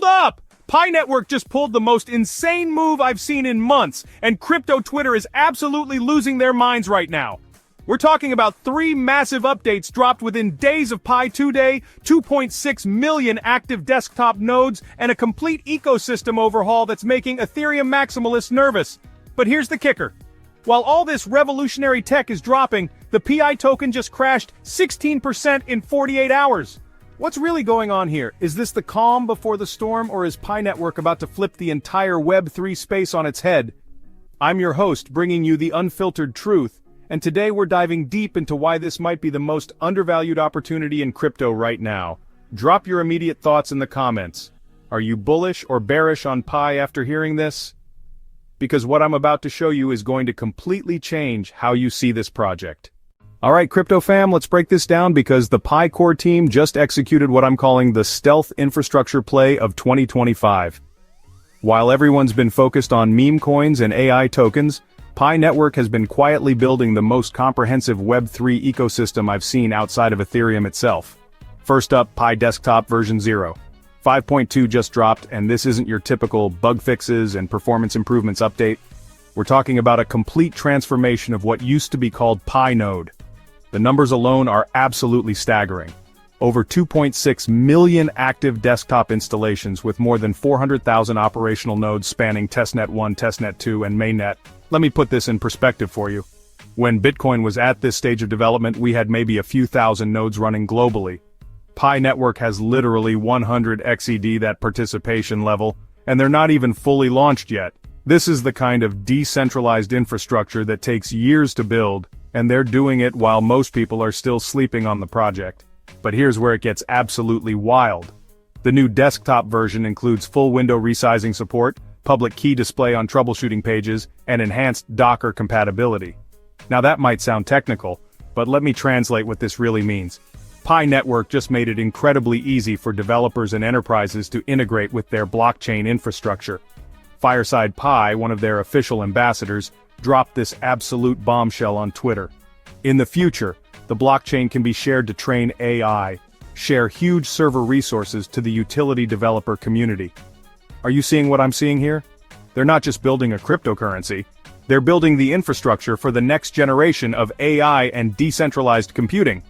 up! Pi Network just pulled the most insane move I've seen in months, and crypto Twitter is absolutely losing their minds right now. We're talking about 3 massive updates dropped within days of Pi 2-Day, 2.6 million active desktop nodes, and a complete ecosystem overhaul that's making Ethereum maximalists nervous. But here's the kicker. While all this revolutionary tech is dropping, the PI token just crashed 16% in 48 hours. What's really going on here? Is this the calm before the storm, or is Pi Network about to flip the entire Web3 space on its head? I'm your host, bringing you the unfiltered truth, and today we're diving deep into why this might be the most undervalued opportunity in crypto right now. Drop your immediate thoughts in the comments. Are you bullish or bearish on Pi after hearing this? Because what I'm about to show you is going to completely change how you see this project. Alright crypto fam, let's break this down because the Pi core team just executed what I'm calling the stealth infrastructure play of 2025. While everyone's been focused on meme coins and AI tokens, Pi Network has been quietly building the most comprehensive Web3 ecosystem I've seen outside of Ethereum itself. First up, Pi Desktop version 0. 5.2 just dropped, and this isn't your typical bug fixes and performance improvements update. We're talking about a complete transformation of what used to be called Pi Node. The numbers alone are absolutely staggering. Over 2.6 million active desktop installations with more than 400,000 operational nodes spanning Testnet 1, Testnet 2, and Mainnet. Let me put this in perspective for you. When Bitcoin was at this stage of development, we had maybe a few thousand nodes running globally. Pi Network has literally 100 XED that participation level, and they're not even fully launched yet. This is the kind of decentralized infrastructure that takes years to build, and they're doing it while most people are still sleeping on the project. But here's where it gets absolutely wild. The new desktop version includes full window resizing support, public key display on troubleshooting pages, and enhanced Docker compatibility. Now that might sound technical, but let me translate what this really means. Pi Network just made it incredibly easy for developers and enterprises to integrate with their blockchain infrastructure. Fireside Pi, one of their official ambassadors, dropped this absolute bombshell on Twitter. In the future, the blockchain can be shared to train AI, share huge server resources to the utility developer community. Are you seeing what I'm seeing here? They're not just building a cryptocurrency, they're building the infrastructure for the next generation of AI and decentralized computing.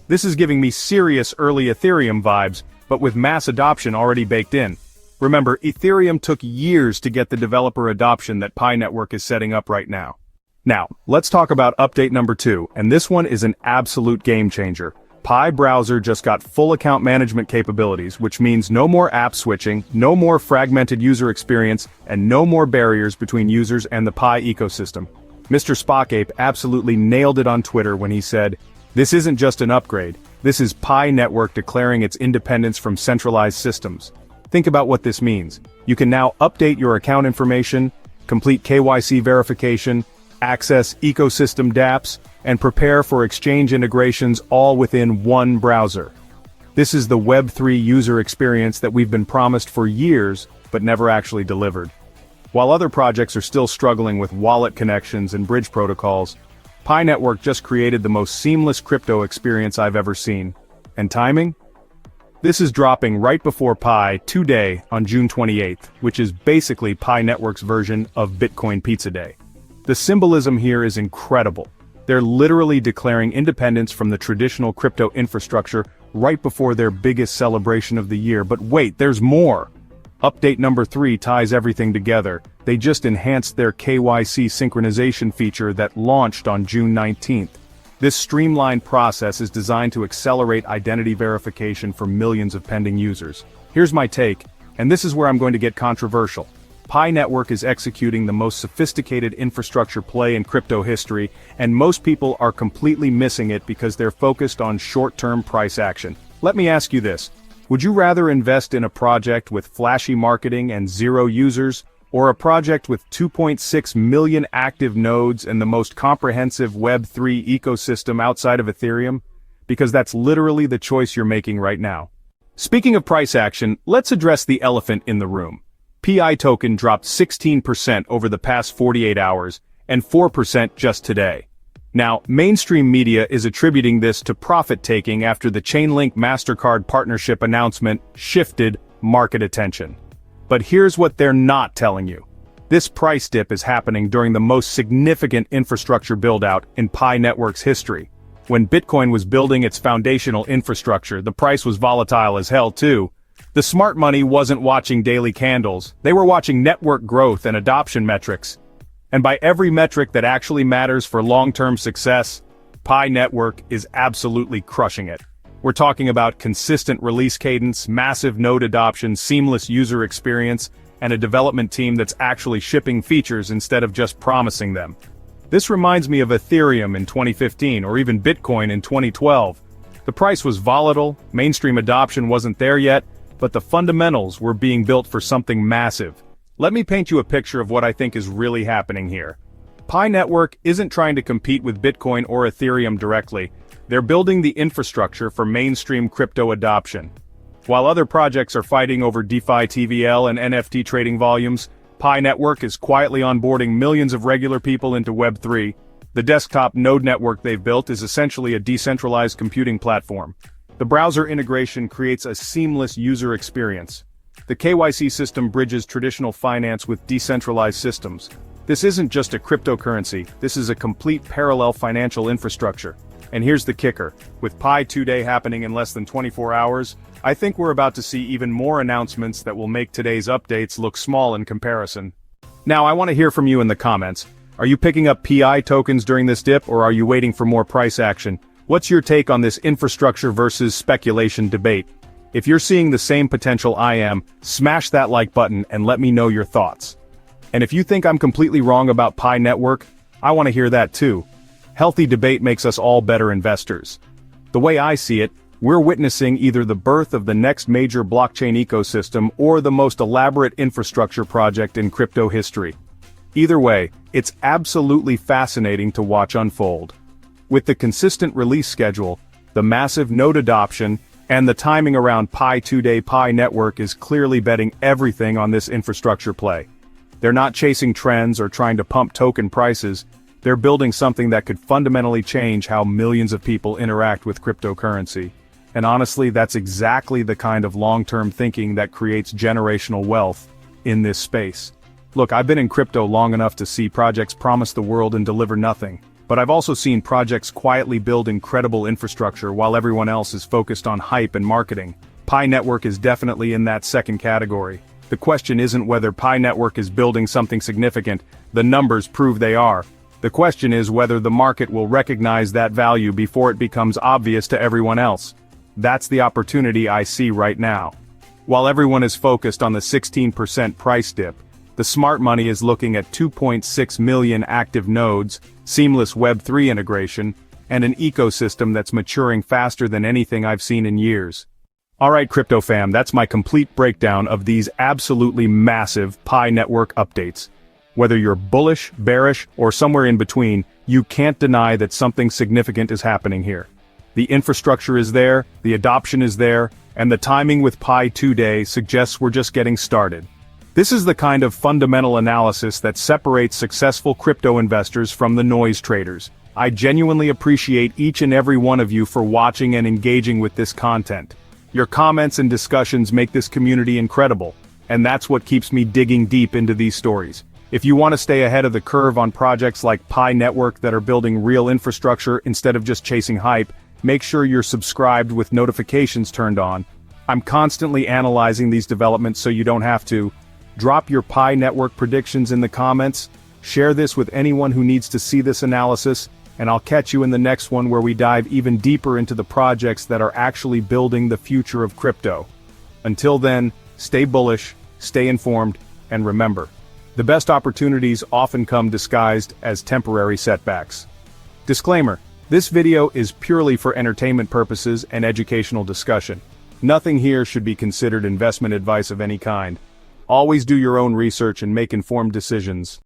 This is giving me serious early Ethereum vibes, but with mass adoption already baked in. Remember, Ethereum took years to get the developer adoption that Pi Network is setting up right now. Now, let's talk about update number 2, and this one is an absolute game changer. Pi Browser just got full account management capabilities, which means no more app switching, no more fragmented user experience, and no more barriers between users and the Pi ecosystem. Mr. Spockape absolutely nailed it on Twitter when he said, "This isn't just an upgrade, this is Pi Network declaring its independence from centralized systems." Think about what this means. You can now update your account information, complete KYC verification, access ecosystem dApps, and prepare for exchange integrations all within one browser. This is the Web3 user experience that we've been promised for years, but never actually delivered. While other projects are still struggling with wallet connections and bridge protocols, Pi Network just created the most seamless crypto experience I've ever seen. And timing? This is dropping right before Pi 2-Day on June 28th, which is basically Pi Network's version of Bitcoin Pizza Day. The symbolism here is incredible. They're literally declaring independence from the traditional crypto infrastructure right before their biggest celebration of the year. But wait, there's more! Update number 3 ties everything together. They just enhanced their KYC synchronization feature that launched on June 19th. This streamlined process is designed to accelerate identity verification for millions of pending users. Here's my take, and this is where I'm going to get controversial. Pi Network is executing the most sophisticated infrastructure play in crypto history, and most people are completely missing it because they're focused on short-term price action. Let me ask you this. Would you rather invest in a project with flashy marketing and 0 users, or a project with 2.6 million active nodes and the most comprehensive Web3 ecosystem outside of Ethereum? Because that's literally the choice you're making right now. Speaking of price action, let's address the elephant in the room. PI token dropped 16% over the past 48 hours, and 4% just today. Now, mainstream media is attributing this to profit-taking after the Chainlink MasterCard partnership announcement shifted market attention. But here's what they're not telling you. This price dip is happening during the most significant infrastructure build-out in Pi Network's history. When Bitcoin was building its foundational infrastructure, the price was volatile as hell too. The smart money wasn't watching daily candles, they were watching network growth and adoption metrics. And by every metric that actually matters for long-term success, Pi Network is absolutely crushing it. We're talking about consistent release cadence, massive node adoption, seamless user experience, and a development team that's actually shipping features instead of just promising them. This reminds me of Ethereum in 2015 or even Bitcoin in 2012. The price was volatile, mainstream adoption wasn't there yet, but the fundamentals were being built for something massive. Let me paint you a picture of what I think is really happening here. Pi Network isn't trying to compete with Bitcoin or Ethereum directly. They're building the infrastructure for mainstream crypto adoption. While other projects are fighting over DeFi TVL and NFT trading volumes, Pi Network is quietly onboarding millions of regular people into Web3. The desktop node network they've built is essentially a decentralized computing platform. The browser integration creates a seamless user experience. The KYC system bridges traditional finance with decentralized systems. This isn't just a cryptocurrency, this is a complete parallel financial infrastructure. And here's the kicker, with Pi 2-Day happening in less than 24 hours, I think we're about to see even more announcements that will make today's updates look small in comparison. Now I want to hear from you in the comments. Are you picking up PI tokens during this dip, or are you waiting for more price action? What's your take on this infrastructure versus speculation debate? If you're seeing the same potential I am, smash that like button and let me know your thoughts. And if you think I'm completely wrong about Pi Network, I want to hear that too. Healthy debate makes us all better investors. The way I see it, we're witnessing either the birth of the next major blockchain ecosystem or the most elaborate infrastructure project in crypto history. Either way, it's absolutely fascinating to watch unfold. With the consistent release schedule, the massive node adoption, and the timing around Pi 2-Day, Pi Network is clearly betting everything on this infrastructure play. They're not chasing trends or trying to pump token prices. They're building something that could fundamentally change how millions of people interact with cryptocurrency. And honestly, that's exactly the kind of long-term thinking that creates generational wealth in this space. Look, I've been in crypto long enough to see projects promise the world and deliver nothing. But I've also seen projects quietly build incredible infrastructure while everyone else is focused on hype and marketing. Pi Network is definitely in that second category. The question isn't whether Pi Network is building something significant, the numbers prove they are. The question is whether the market will recognize that value before it becomes obvious to everyone else. That's the opportunity I see right now. While everyone is focused on the 16% price dip, the smart money is looking at 2.6 million active nodes, seamless Web3 integration, and an ecosystem that's maturing faster than anything I've seen in years. Alright crypto fam, that's my complete breakdown of these absolutely massive Pi Network updates. Whether you're bullish, bearish, or somewhere in between, you can't deny that something significant is happening here. The infrastructure is there, the adoption is there, and the timing with Pi 2-Day suggests we're just getting started. This is the kind of fundamental analysis that separates successful crypto investors from the noise traders. I genuinely appreciate each and every one of you for watching and engaging with this content. Your comments and discussions make this community incredible, and that's what keeps me digging deep into these stories. If you want to stay ahead of the curve on projects like Pi Network that are building real infrastructure instead of just chasing hype, make sure you're subscribed with notifications turned on. I'm constantly analyzing these developments so you don't have to. Drop your Pi Network predictions in the comments, share this with anyone who needs to see this analysis, and I'll catch you in the next one where we dive even deeper into the projects that are actually building the future of crypto. Until then, stay bullish, stay informed, and remember, the best opportunities often come disguised as temporary setbacks. Disclaimer: this video is purely for entertainment purposes and educational discussion. Nothing here should be considered investment advice of any kind. Always do your own research and make informed decisions.